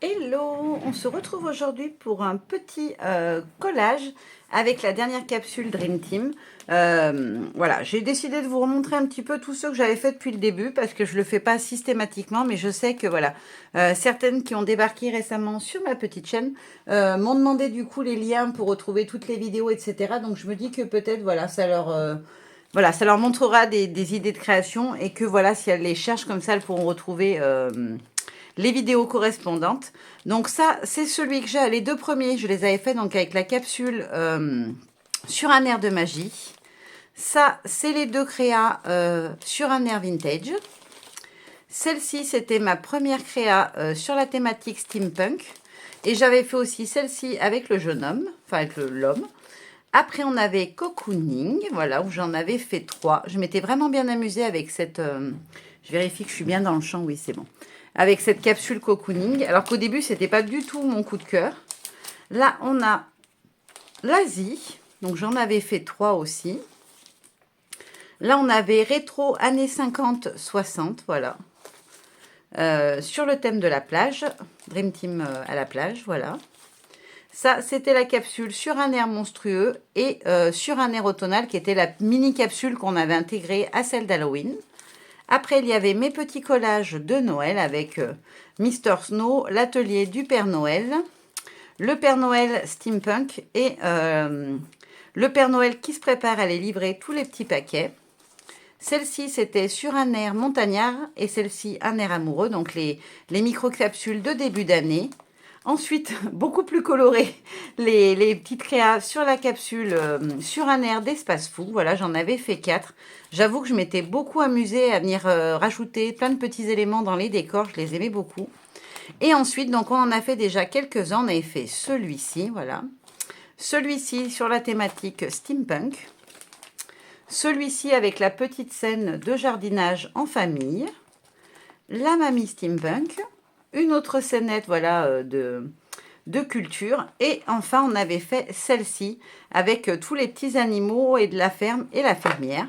Hello, on se retrouve aujourd'hui pour un petit collage avec la dernière capsule Dream Team. Voilà, j'ai décidé de vous remontrer un petit peu tous ceux que j'avais fait depuis le début parce que je ne le fais pas systématiquement, mais je sais que voilà, certaines qui ont débarqué récemment sur ma petite chaîne m'ont demandé du coup les liens pour retrouver toutes les vidéos, etc. Donc je me dis que peut-être voilà, voilà, ça leur montrera des idées de création et que voilà, si elles les cherchent comme ça, elles pourront retrouver les vidéos correspondantes. Donc ça, c'est celui que j'ai. Les deux premiers, je les avais fait donc avec la capsule sur un air de magie. Ça, c'est les deux créas sur un air vintage. Celle-ci, c'était ma première créa sur la thématique steampunk. Et j'avais fait aussi celle-ci avec le jeune homme, enfin avec l'homme. Après, on avait Cocooning, voilà, où j'en avais fait 3. Je m'étais vraiment bien amusée avec cette... je vérifie que je suis bien dans le champ, oui, c'est bon. Avec cette capsule Cocooning, alors qu'au début, c'était pas du tout mon coup de cœur. Là, on a l'Asie, donc j'en avais fait 3 aussi. Là, on avait rétro années 50-60, voilà. Sur le thème de la plage, Dream Team à la plage, voilà. Ça, c'était la capsule sur un air monstrueux et sur un air automnal qui était la mini capsule qu'on avait intégrée à celle d'Halloween. Après, il y avait mes petits collages de Noël avec Mister Snow, l'atelier du Père Noël, le Père Noël steampunk et le Père Noël qui se prépare à aller livrer tous les petits paquets. Celle-ci, c'était sur un air montagnard et celle-ci, un air amoureux, donc les micro-capsules de début d'année. Ensuite, beaucoup plus coloré, les petites créas sur la capsule, sur un air d'espace fou. Voilà, j'en avais fait 4. J'avoue que je m'étais beaucoup amusée à venir rajouter plein de petits éléments dans les décors. Je les aimais beaucoup. Et ensuite, donc on en a fait déjà quelques-uns. On avait fait celui-ci, voilà. Celui-ci sur la thématique steampunk. Celui-ci avec la petite scène de jardinage en famille. La mamie steampunk. Une autre scénette, voilà, de culture. Et enfin, on avait fait celle-ci avec tous les petits animaux et de la ferme et la fermière.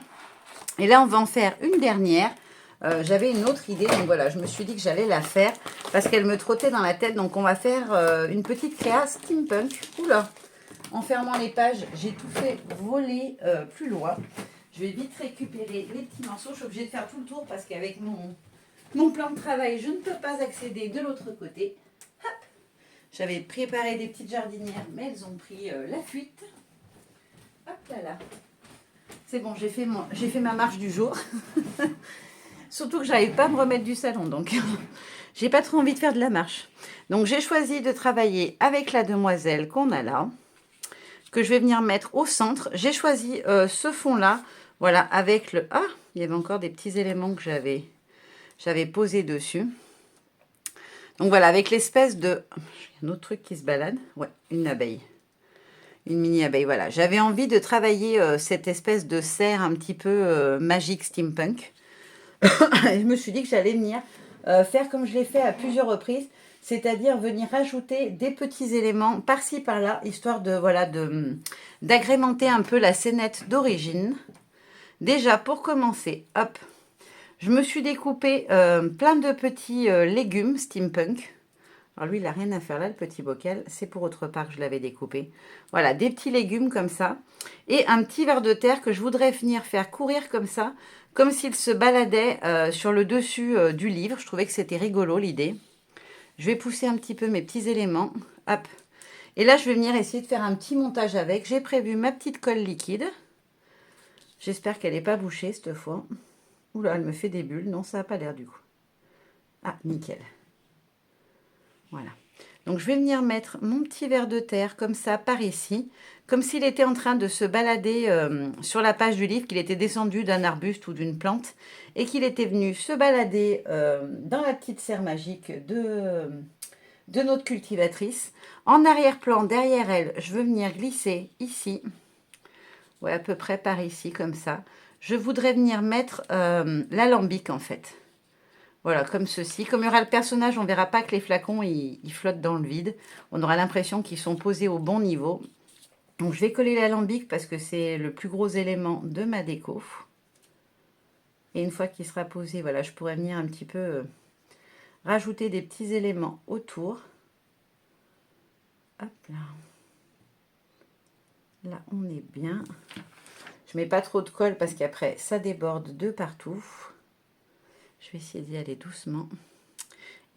Et là, on va en faire une dernière. J'avais une autre idée, donc voilà, je me suis dit que j'allais la faire parce qu'elle me trottait dans la tête. Donc, on va faire une petite créa steampunk. Oula, en fermant les pages, j'ai tout fait voler plus loin. Je vais vite récupérer les petits morceaux. Je suis obligée de faire tout le tour parce qu'avec mon plan de travail, je ne peux pas accéder de l'autre côté. Hop. J'avais préparé des petites jardinières, mais elles ont pris la fuite. Hop là là. C'est bon, j'ai fait ma marche du jour. Surtout que j'arrive pas à me remettre du salon, donc j'ai pas trop envie de faire de la marche. Donc j'ai choisi de travailler avec la demoiselle qu'on a là, que je vais venir mettre au centre. J'ai choisi ce fond-là, voilà, avec le... Ah, il y avait encore des petits éléments que j'avais posés dessus. Donc voilà, avec l'espèce de... Un autre truc qui se balade. Ouais, une abeille. Une mini abeille, voilà. J'avais envie de travailler cette espèce de serre un petit peu magique steampunk. Et je me suis dit que j'allais venir faire comme je l'ai fait à plusieurs reprises, c'est-à-dire venir rajouter des petits éléments par-ci par-là, histoire de voilà d'agrémenter un peu la scénette d'origine. Déjà, pour commencer, hop, je me suis découpé plein de petits légumes steampunk. Alors lui, il n'a rien à faire là, le petit bocal. C'est pour autre part que je l'avais découpé. Voilà, des petits légumes comme ça. Et un petit ver de terre que je voudrais venir faire courir comme ça, comme s'il se baladait sur le dessus du livre. Je trouvais que c'était rigolo, l'idée. Je vais pousser un petit peu mes petits éléments. Hop. Et là, je vais venir essayer de faire un petit montage avec. J'ai prévu ma petite colle liquide. J'espère qu'elle n'est pas bouchée cette fois. Oula, elle me fait des bulles. Non, ça n'a pas l'air du coup. Ah, nickel. Voilà. Donc, je vais venir mettre mon petit ver de terre comme ça, par ici, comme s'il était en train de se balader sur la page du livre, qu'il était descendu d'un arbuste ou d'une plante, et qu'il était venu se balader dans la petite serre magique de notre cultivatrice. En arrière-plan, derrière elle, je veux venir glisser ici, ouais, à peu près par ici, comme ça. Je voudrais venir mettre l'alambic, en fait. Voilà, comme ceci. Comme il y aura le personnage, on ne verra pas que les flacons, ils flottent dans le vide. On aura l'impression qu'ils sont posés au bon niveau. Donc, je vais coller l'alambic parce que c'est le plus gros élément de ma déco. Et une fois qu'il sera posé, voilà, je pourrais venir un petit peu rajouter des petits éléments autour. Hop là. Là, on est bien. Je mets pas trop de colle parce qu'après, ça déborde de partout. Je vais essayer d'y aller doucement.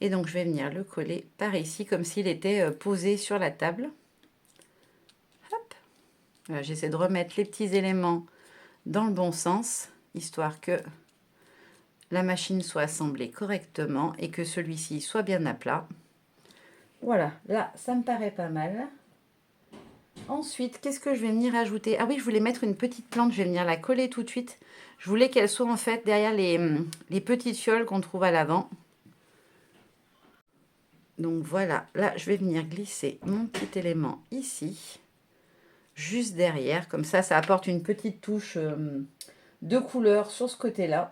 Et donc, je vais venir le coller par ici, comme s'il était posé sur la table. Hop. Voilà, j'essaie de remettre les petits éléments dans le bon sens, histoire que la machine soit assemblée correctement et que celui-ci soit bien à plat. Voilà, là, ça me paraît pas mal. Ensuite, qu'est-ce que je vais venir ajouter? Ah oui, je voulais mettre une petite plante, je vais venir la coller tout de suite. Je voulais qu'elle soit en fait derrière les petites fioles qu'on trouve à l'avant. Donc voilà, là, je vais venir glisser mon petit élément ici, juste derrière. Comme ça apporte une petite touche de couleur sur ce côté-là.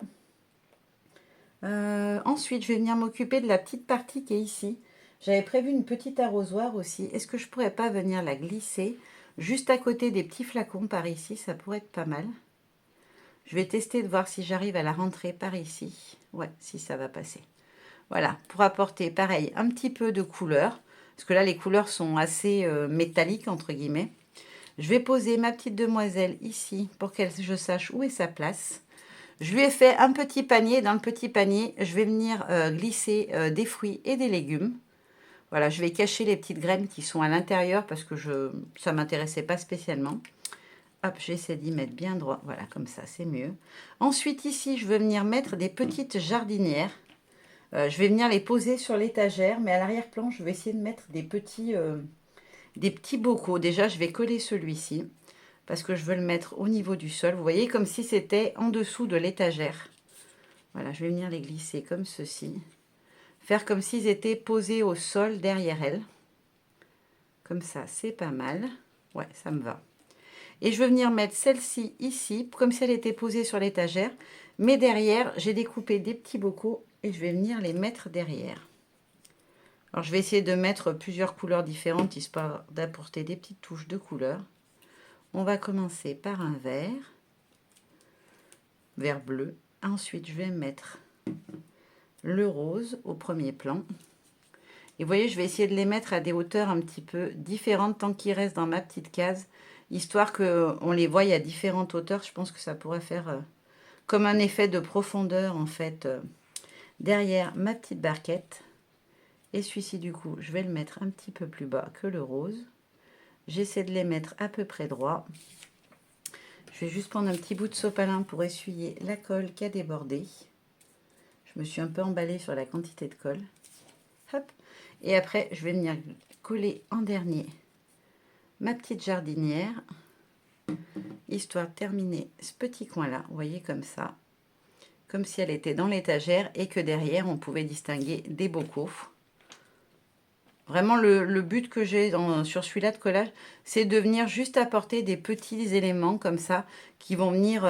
Ensuite, je vais venir m'occuper de la petite partie qui est ici. J'avais prévu une petite arrosoir aussi. Est-ce que je pourrais pas venir la glisser juste à côté des petits flacons par ici? Ça pourrait être pas mal. Je vais tester de voir si j'arrive à la rentrer par ici. Ouais, si ça va passer. Voilà, pour apporter, pareil, un petit peu de couleur. Parce que là, les couleurs sont assez métalliques, entre guillemets. Je vais poser ma petite demoiselle ici pour que je sache où est sa place. Je lui ai fait un petit panier. Dans le petit panier, je vais venir glisser des fruits et des légumes. Voilà, je vais cacher les petites graines qui sont à l'intérieur parce que ça ne m'intéressait pas spécialement. Hop, j'essaie d'y mettre bien droit. Voilà, comme ça, c'est mieux. Ensuite, ici, je vais venir mettre des petites jardinières. Je vais venir les poser sur l'étagère, mais à l'arrière-plan, je vais essayer de mettre des petits bocaux. Déjà, je vais coller celui-ci parce que je veux le mettre au niveau du sol. Vous voyez, comme si c'était en dessous de l'étagère. Voilà, je vais venir les glisser comme ceci. Faire comme s'ils étaient posés au sol derrière elle. Comme ça, c'est pas mal. Ouais, ça me va. Et je vais venir mettre celle-ci ici, comme si elle était posée sur l'étagère. Mais derrière, j'ai découpé des petits bocaux et je vais venir les mettre derrière. Alors, je vais essayer de mettre plusieurs couleurs différentes, histoire d'apporter des petites touches de couleur. On va commencer par un vert bleu. Ensuite, je vais mettre le rose au premier plan. Et vous voyez, je vais essayer de les mettre à des hauteurs un petit peu différentes tant qu'ils restent dans ma petite case, histoire qu'on les voie à différentes hauteurs. Je pense que ça pourrait faire comme un effet de profondeur, en fait, derrière ma petite barquette. Et celui-ci, du coup, je vais le mettre un petit peu plus bas que le rose. J'essaie de les mettre à peu près droit. Je vais juste prendre un petit bout de sopalin pour essuyer la colle qui a débordé. Je me suis un peu emballée sur la quantité de colle. Hop. Et après, je vais venir coller en dernier ma petite jardinière, histoire de terminer ce petit coin-là. Vous voyez, comme ça. Comme si elle était dans l'étagère et que derrière, on pouvait distinguer des bocaux. Vraiment, le but que j'ai sur celui-là de collage, c'est de venir juste apporter des petits éléments comme ça qui vont venir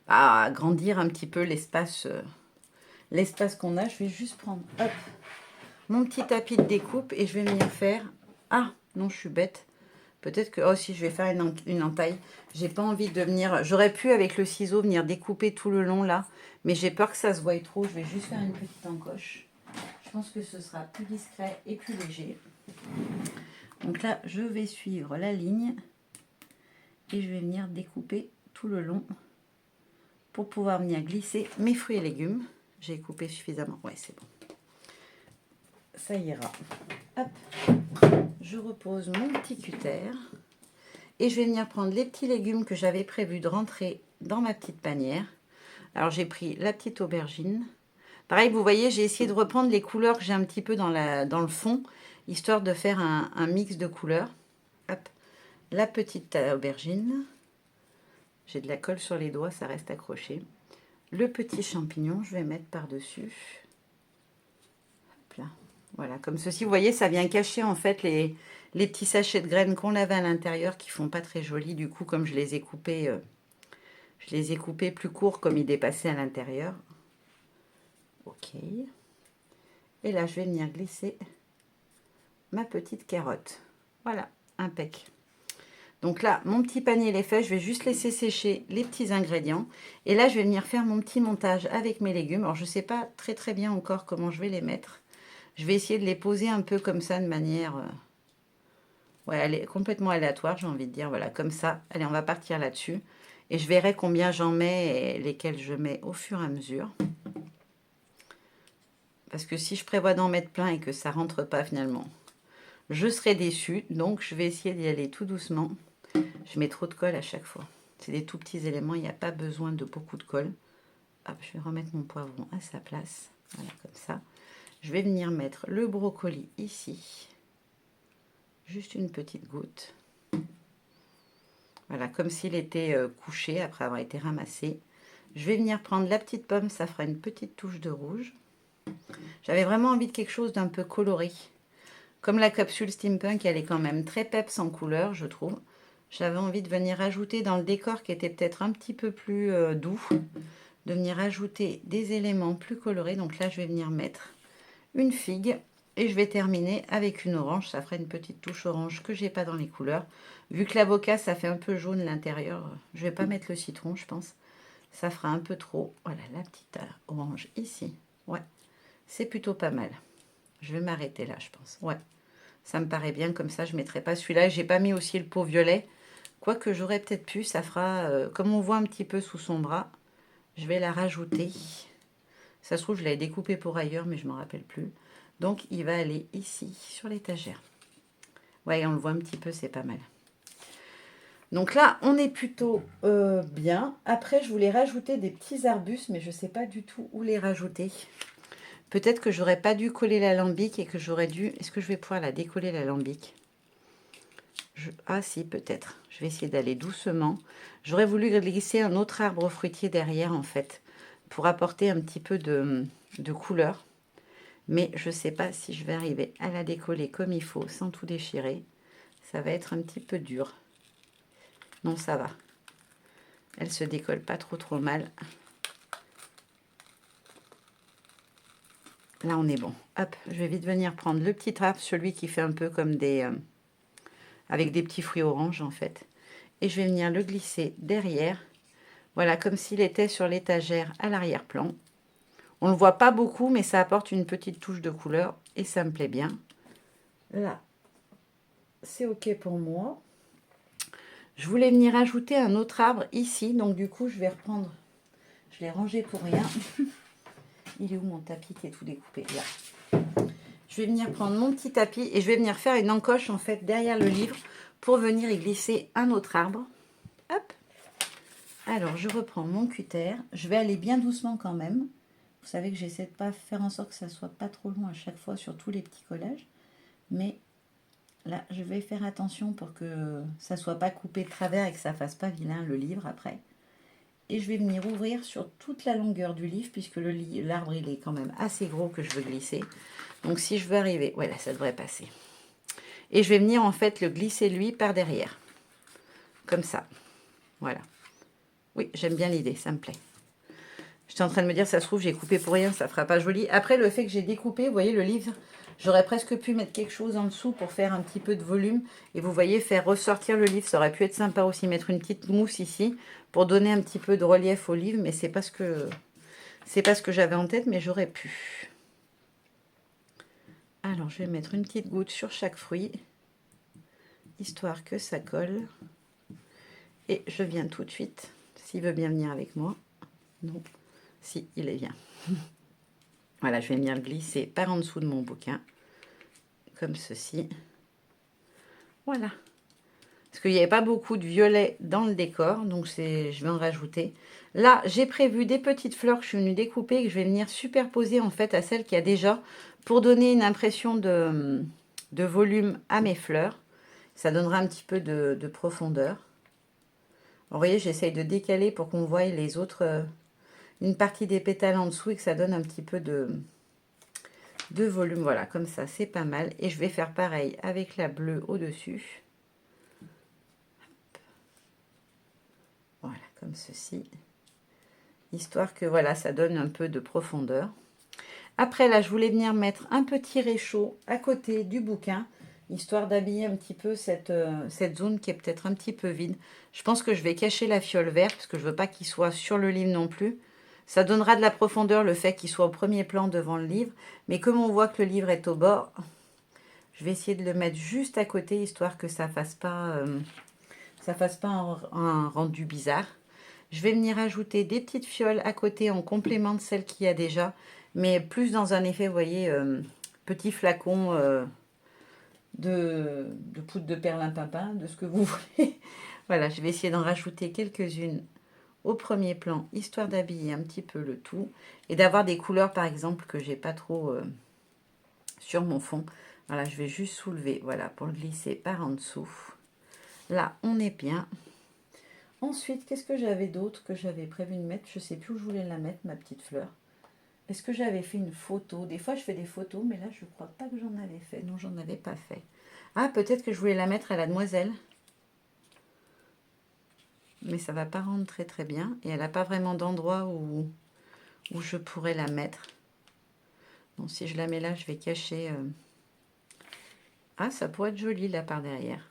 agrandir un petit peu l'espace qu'on a. Je vais juste prendre hop, mon petit tapis de découpe et je vais venir faire... Ah, non, je suis bête. Peut-être que... Oh, si, je vais faire une entaille. J'ai pas envie de venir... J'aurais pu, avec le ciseau, venir découper tout le long, là. Mais j'ai peur que ça se voie trop. Je vais juste faire une petite encoche. Je pense que ce sera plus discret et plus léger. Donc là, je vais suivre la ligne. Et je vais venir découper tout le long pour pouvoir venir glisser mes fruits et légumes. J'ai coupé suffisamment. Ouais, c'est bon. Ça ira. Hop. Je repose mon petit cutter. Et je vais venir prendre les petits légumes que j'avais prévu de rentrer dans ma petite panière. Alors, j'ai pris la petite aubergine. Pareil, vous voyez, j'ai essayé de reprendre les couleurs que j'ai un petit peu dans le fond, histoire de faire un mix de couleurs. Hop. La petite aubergine. J'ai de la colle sur les doigts, ça reste accroché. Le petit champignon, je vais mettre par-dessus. Hop là. Voilà, comme ceci, vous voyez, ça vient cacher en fait les petits sachets de graines qu'on avait à l'intérieur qui font pas très jolis. Du coup, comme je les ai coupés plus courts comme ils dépassaient à l'intérieur. Ok. Et là, je vais venir glisser ma petite carotte. Voilà, impec. Donc là, mon petit panier est fait. Je vais juste laisser sécher les petits ingrédients. Et là, je vais venir faire mon petit montage avec mes légumes. Alors, je ne sais pas très bien encore comment je vais les mettre. Je vais essayer de les poser un peu comme ça, de manière... ouais, elle est complètement aléatoire, j'ai envie de dire. Voilà, comme ça. Allez, on va partir là-dessus. Et je verrai combien j'en mets et lesquels je mets au fur et à mesure. Parce que si je prévois d'en mettre plein et que ça rentre pas finalement, je serai déçue. Donc, je vais essayer d'y aller tout doucement. Je mets trop de colle à chaque fois. C'est des tout petits éléments, il n'y a pas besoin de beaucoup de colle. Hop, je vais remettre mon poivron à sa place. Voilà, comme ça. Je vais venir mettre le brocoli ici. Juste une petite goutte. Voilà, comme s'il était couché après avoir été ramassé. Je vais venir prendre la petite pomme, ça fera une petite touche de rouge. J'avais vraiment envie de quelque chose d'un peu coloré. Comme la capsule steampunk, elle est quand même très peps en couleur, je trouve. J'avais envie de venir ajouter dans le décor qui était peut-être un petit peu plus doux, de venir ajouter des éléments plus colorés. Donc là, je vais venir mettre une figue et je vais terminer avec une orange. Ça ferait une petite touche orange que j'ai pas dans les couleurs. Vu que l'avocat, ça fait un peu jaune l'intérieur, je vais pas mettre le citron, je pense. Ça fera un peu trop. Voilà, la petite orange ici. Ouais, c'est plutôt pas mal. Je vais m'arrêter là, je pense. Ouais, ça me paraît bien. Comme ça, je ne mettrai pas celui-là. J'ai pas mis aussi le pot violet. Quoique j'aurais peut-être pu. Ça fera, comme on voit un petit peu sous son bras, je vais la rajouter. Ça se trouve, je l'avais découpé pour ailleurs, mais je ne me rappelle plus. Donc, il va aller ici, sur l'étagère. Ouais, on le voit un petit peu, c'est pas mal. Donc là, on est plutôt bien. Après, je voulais rajouter des petits arbustes, mais je ne sais pas du tout où les rajouter. Peut-être que j'aurais pas dû coller l'alambic et que j'aurais dû... Est-ce que je vais pouvoir la décoller, l'alambic? Ah si, peut-être. Je vais essayer d'aller doucement. J'aurais voulu glisser un autre arbre fruitier derrière, en fait, pour apporter un petit peu de couleur. Mais je ne sais pas si je vais arriver à la décoller comme il faut, sans tout déchirer. Ça va être un petit peu dur. Non, ça va. Elle se décolle pas trop mal. Là, on est bon. Hop, je vais vite venir prendre le petit arbre, celui qui fait un peu comme des... avec des petits fruits oranges, en fait. Et je vais venir le glisser derrière. Voilà, comme s'il était sur l'étagère à l'arrière-plan. On ne le voit pas beaucoup, mais ça apporte une petite touche de couleur. Et ça me plaît bien. Là, c'est OK pour moi. Je voulais venir ajouter un autre arbre ici. Donc, du coup, je vais reprendre... Je l'ai rangé pour rien. Il est où mon tapis qui est tout découpé? Là. Je vais venir prendre mon petit tapis et je vais venir faire une encoche, en fait, derrière le livre pour venir y glisser un autre arbre. Hop. Alors, je reprends mon cutter. Je vais aller bien doucement quand même. Vous savez que j'essaie de pas faire en sorte que ça soit pas trop long à chaque fois sur tous les petits collages. Mais là, je vais faire attention pour que ça soit pas coupé de travers et que ça fasse pas vilain le livre après. Et je vais venir ouvrir sur toute la longueur du livre puisque l'arbre il est quand même assez gros que je veux glisser. Donc si je veux arriver, voilà, ça devrait passer. Et je vais venir en fait le glisser lui par derrière. Comme ça. Voilà. Oui, j'aime bien l'idée, ça me plaît. J'étais en train de me dire, ça se trouve, j'ai coupé pour rien, ça fera pas joli. Après, le fait que j'ai découpé, vous voyez, le livre, j'aurais presque pu mettre quelque chose en dessous pour faire un petit peu de volume. Et vous voyez, faire ressortir le livre, ça aurait pu être sympa aussi, mettre une petite mousse ici pour donner un petit peu de relief au livre. Mais c'est pas ce que j'avais en tête, mais j'aurais pu. Alors, je vais mettre une petite goutte sur chaque fruit, histoire que ça colle. Et je viens tout de suite, s'il veut bien venir avec moi. Non. Si, il est bien. Voilà, je vais venir le glisser par en dessous de mon bouquin. Comme ceci. Voilà. Parce qu'il n'y avait pas beaucoup de violet dans le décor. Donc, je vais en rajouter. Là, j'ai prévu des petites fleurs que je suis venue découper. Et que je vais venir superposer en fait à celle qu'il y a déjà. Pour donner une impression de volume à mes fleurs. Ça donnera un petit peu de profondeur. Vous voyez, j'essaye de décaler pour qu'on voie les autres... une partie des pétales en dessous et que ça donne un petit peu de volume. Voilà, comme ça, c'est pas mal. Et je vais faire pareil avec la bleue au-dessus. Voilà, comme ceci. Histoire que, voilà, ça donne un peu de profondeur. Après, là, je voulais venir mettre un petit réchaud à côté du bouquin, histoire d'habiller un petit peu cette zone qui est peut-être un petit peu vide. Je pense que je vais cacher la fiole verte, parce que je veux pas qu'il soit sur le livre non plus. Ça donnera de la profondeur le fait qu'il soit au premier plan devant le livre. Mais comme on voit que le livre est au bord, je vais essayer de le mettre juste à côté, histoire que ça fasse pas un rendu bizarre. Je vais venir ajouter des petites fioles à côté en complément de celles qu'il y a déjà, mais plus dans un effet, vous voyez, petit flacon de poudre de perlimpinpin, de ce que vous voulez. Voilà, je vais essayer d'en rajouter quelques-unes au premier plan, histoire d'habiller un petit peu le tout, et d'avoir des couleurs, par exemple, que j'ai pas trop sur mon fond. Voilà, je vais juste soulever, voilà, pour le glisser par en dessous. Là, on est bien. Ensuite, qu'est-ce que j'avais d'autre que j'avais prévu de mettre? Je ne sais plus où je voulais la mettre, ma petite fleur. Est-ce que j'avais fait une photo? Des fois, je fais des photos, mais là, je ne crois pas que j'en avais fait. Non, j'en avais pas fait. Ah, peut-être que je voulais la mettre à la demoiselle. Mais ça ne va pas rendre très très bien. Et elle n'a pas vraiment d'endroit où je pourrais la mettre. Bon, si je la mets là, je vais cacher... Ah, ça pourrait être joli, là, par derrière.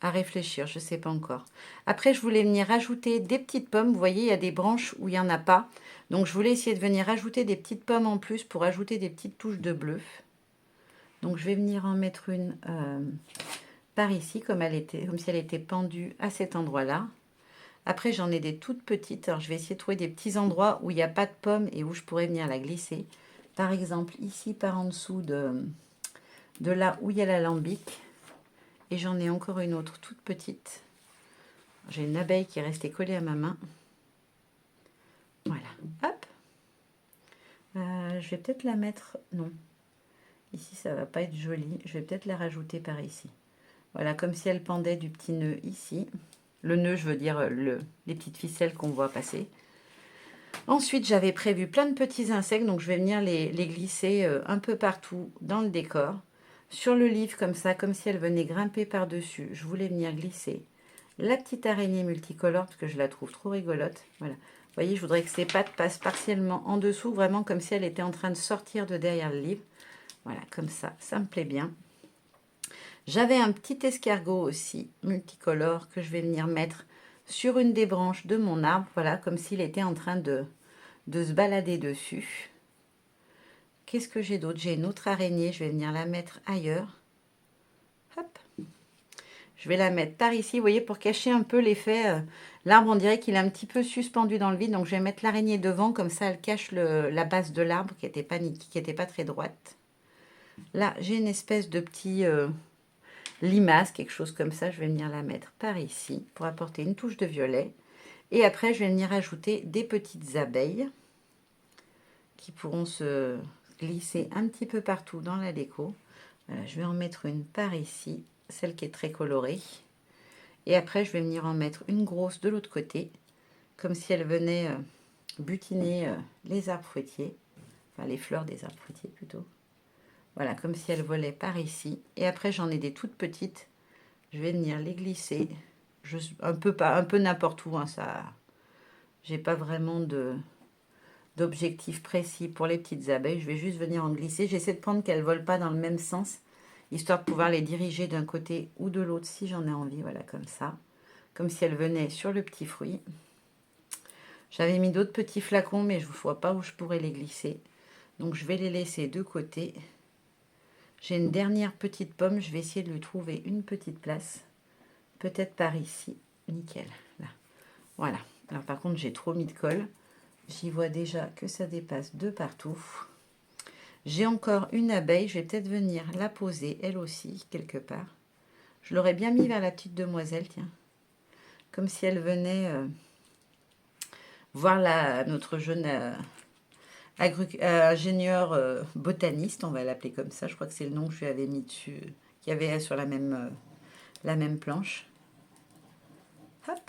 À réfléchir, je ne sais pas encore. Après, je voulais venir rajouter des petites pommes. Vous voyez, il y a des branches où il n'y en a pas. Donc, je voulais essayer de venir rajouter des petites pommes en plus pour ajouter des petites touches de bleu. Donc, je vais venir en mettre une par ici, comme si elle était pendue à cet endroit-là. Après, j'en ai des toutes petites. Alors, je vais essayer de trouver des petits endroits où il n'y a pas de pommes et où je pourrais venir la glisser. Par exemple, ici, par en dessous de là où il y a l'alambic. Et j'en ai encore une autre toute petite. J'ai une abeille qui est restée collée à ma main. Voilà. Hop. Je vais peut-être la mettre... Non. Ici, ça va pas être joli. Je vais peut-être la rajouter par ici. Voilà, comme si elle pendait du petit nœud ici. Le nœud, je veux dire les petites ficelles qu'on voit passer. Ensuite, j'avais prévu plein de petits insectes. Donc, je vais venir les glisser un peu partout dans le décor. Sur le livre, comme ça, comme si elle venait grimper par-dessus. Je voulais venir glisser la petite araignée multicolore parce que je la trouve trop rigolote. Voilà. Vous voyez, je voudrais que ses pattes passent partiellement en dessous, vraiment comme si elle était en train de sortir de derrière le livre. Voilà, comme ça me plaît bien. J'avais un petit escargot aussi multicolore que je vais venir mettre sur une des branches de mon arbre. Voilà, comme s'il était en train de se balader dessus. Qu'est-ce que j'ai d'autre? J'ai une autre araignée, je vais venir la mettre ailleurs. Hop. Je vais la mettre par ici, vous voyez, pour cacher un peu l'effet. L'arbre, on dirait qu'il est un petit peu suspendu dans le vide. Donc, je vais mettre l'araignée devant. Comme ça, elle cache la base de l'arbre qui n'était pas très droite. Là, j'ai une espèce de petit limace, quelque chose comme ça. Je vais venir la mettre par ici pour apporter une touche de violet. Et après, je vais venir ajouter des petites abeilles qui pourront se glisser un petit peu partout dans la déco. Voilà, je vais en mettre une par ici, celle qui est très colorée. Et après, je vais venir en mettre une grosse de l'autre côté, comme si elle venait butiner les arbres fruitiers, enfin les fleurs des arbres fruitiers plutôt. Voilà, comme si elle volait par ici. Et après, j'en ai des toutes petites. Je vais venir les glisser, un peu n'importe où. Hein, ça, j'ai pas vraiment d'objectif précis pour les petites abeilles. Je vais juste venir en glisser. J'essaie de prendre qu'elles ne volent pas dans le même sens, histoire de pouvoir les diriger d'un côté ou de l'autre si j'en ai envie. Voilà, comme ça. Comme si elles venaient sur le petit fruit. J'avais mis d'autres petits flacons, mais je ne vois pas où je pourrais les glisser. Donc, je vais les laisser de côté. J'ai une dernière petite pomme. Je vais essayer de lui trouver une petite place. Peut-être par ici. Nickel. Là. Voilà. Alors, par contre, j'ai trop mis de colle. J'y vois déjà que ça dépasse de partout. J'ai encore une abeille. Je vais peut-être venir la poser, elle aussi, quelque part. Je l'aurais bien mis vers la petite demoiselle, tiens. Comme si elle venait voir notre jeune ingénieur botaniste, on va l'appeler comme ça. Je crois que c'est le nom que je lui avais mis dessus, qu'il y avait sur la même planche. Hop.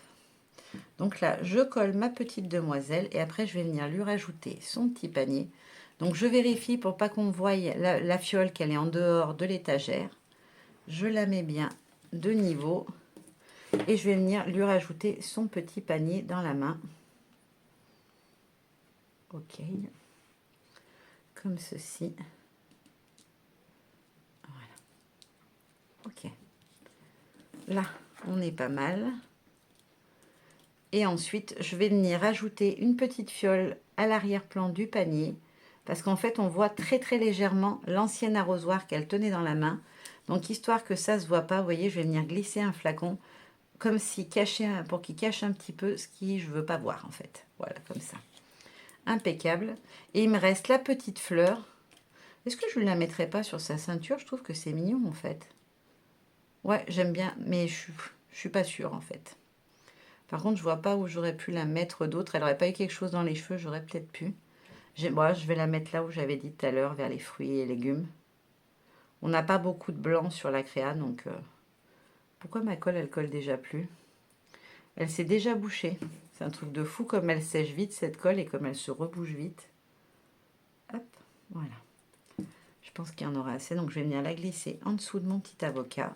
Donc là, je colle ma petite demoiselle et après, je vais venir lui rajouter son petit panier. Donc, je vérifie pour pas qu'on voie la fiole qu'elle est en dehors de l'étagère. Je la mets bien de niveau et je vais venir lui rajouter son petit panier dans la main. Ok. Comme ceci. Voilà. Ok. Là, on est pas mal. Et ensuite, je vais venir ajouter une petite fiole à l'arrière-plan du panier. Parce qu'en fait, on voit très très légèrement l'ancien arrosoir qu'elle tenait dans la main. Donc, histoire que ça ne se voit pas, vous voyez, je vais venir glisser un flacon comme si pour qu'il cache un petit peu ce que je ne veux pas voir en fait. Voilà, comme ça. Impeccable. Et il me reste la petite fleur. Est-ce que je ne la mettrai pas sur sa ceinture? Je trouve que c'est mignon en fait. Ouais, j'aime bien, mais je suis pas sûre en fait. Par contre, je vois pas où j'aurais pu la mettre d'autre. Elle n'aurait pas eu quelque chose dans les cheveux, j'aurais peut-être pu. Bon, je vais la mettre là où j'avais dit tout à l'heure, vers les fruits et légumes. On n'a pas beaucoup de blanc sur la créa, donc... pourquoi ma colle, elle colle déjà plus? Elle s'est déjà bouchée. C'est un truc de fou comme elle sèche vite, cette colle, et comme elle se rebouche vite. Hop, voilà. Je pense qu'il y en aura assez, donc je vais venir la glisser en dessous de mon petit avocat.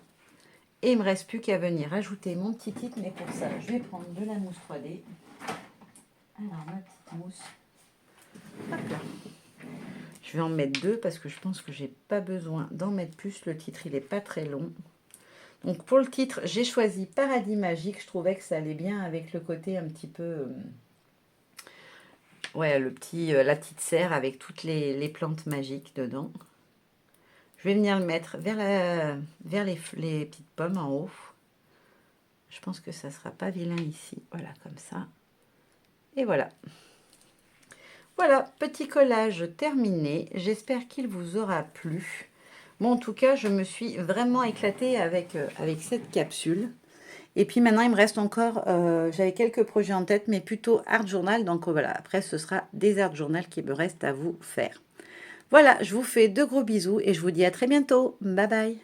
Et il ne me reste plus qu'à venir ajouter mon petit titre, mais pour ça, je vais prendre de la mousse 3D. Alors, ma petite mousse. Hop là. Je vais en mettre 2 parce que je pense que j'ai pas besoin d'en mettre plus. Le titre, il n'est pas très long. Donc, pour le titre, j'ai choisi Paradis Magique. Je trouvais que ça allait bien avec le côté un petit peu... ouais, la petite serre avec toutes les plantes magiques dedans. Je vais venir le mettre vers les petites pommes en haut. Je pense que ça ne sera pas vilain ici. Voilà, comme ça. Et voilà. Voilà, petit collage terminé. J'espère qu'il vous aura plu. Bon, en tout cas, je me suis vraiment éclatée avec cette capsule. Et puis maintenant, il me reste encore, j'avais quelques projets en tête, mais plutôt art journal. Donc voilà, après, ce sera des art journal qui me restent à vous faire. Voilà, je vous fais de gros bisous et je vous dis à très bientôt. Bye bye.